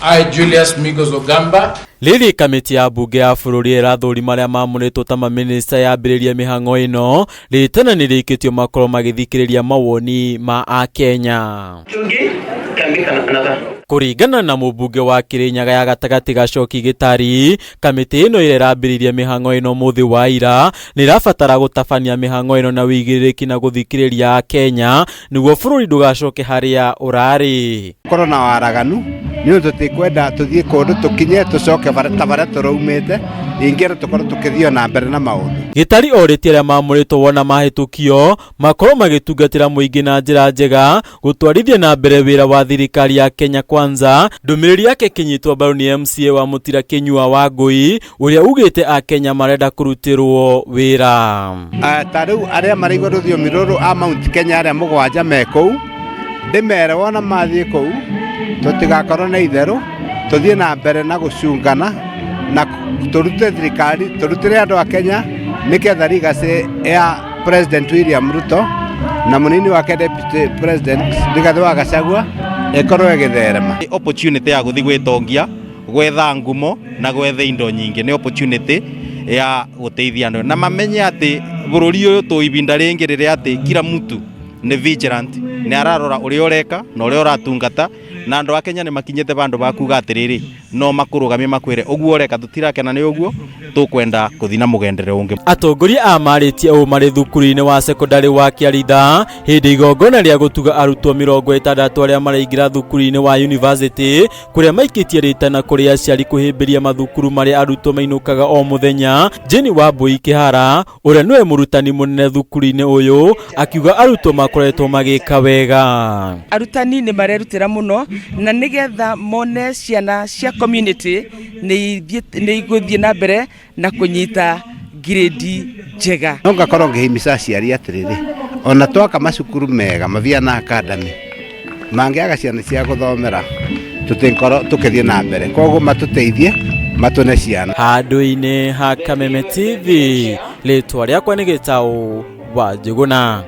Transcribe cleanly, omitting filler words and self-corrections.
I, Julius Migos Ogamba. Lili kamiti ya bunge ya bururi irathuri maria mamuritwo ta maminista yambiriria mihango ino ritana nirikitio makoro magithikiriria mawoni ma a Kenya. Kuringana na mubunge wa Kirinyaga ya gatagati Gacoki Gitari, kamiti ino irambiriria mihango ino muthi wa ira nirabatara gutabania mihango ino na wigiriki na guthikiriria a Kenya niguo bururi ndugacoke haria urari. Korona waraganu ni tutikwenda tuthie kundu tukinye tucoke bara turaumite ingera tukoro tukithio na mbere na maundu. Gitari oritie aria mamuritwo wona mahitukio makoro magitungatira muingi na njira njega gutwarithia na mbere wira wa thirikari ya Kenya Kwanza. Ndumiriri yake kinyitwa mbaru ni MCA wa Mutira Kinyua wa Ngui uria ugite a Kenya marenda kurutirwo wira. Tariu aria marigwo rũthiomi rũrũ a Mount Kenya aria mugwanja mekou ndimere wona mathie kou tutigakorwo na itheru tuthie na mbere na gucungana na turute thirikari turutire andu a Kenya niketha legacy ya President William Ruto na munini wake Deputy President Rigathi wa Gachagua ekorwo egitherema. Opportunity ya guthi gwitongia gwetha ngumo na gwetha indo nyingi ni opportunity ya guteithia andu na mamenye ati bururi uyu tu ibinda ringi riria ati kila mtu ni vigilant ni ararora uria ureka na uria uratungata na andu a Kenya ni makinyete bandu bakuga atiriri no makurugamie makwire uguo ureka tutirakena ni uguo tukwenda kuthina mugendere ungi. Atongoria a maritie o mari thukuru-ini wa secondary wa Kiaritha hindi igongona ria gutuga arutwo 60 aria maraingira thukuru-ini wa university kuria maikitie ritana kuria aciari kuhimbiria mathukuru mari arutwo mainukaga o muthenya. Jeni Wambui Kihara uria niwe murutani munene thukuru-ini uyu akiuga arutwo makoretwo magika wega. Arutani ni marerutira muno na nigetha mone ciana cia community ni iguthie na mbere na kunyita grade njega. Ngakorwo ngihimisa aciari atiriri ona twaka macukuru mega maviana academy mangiaga ciana cia guthomera tutinkorwo tukithie na mbere koguo matuteithie matune ciana. Handu-ini ha Kameme TV ritwa riakwa ni Gitau wa Njuguna.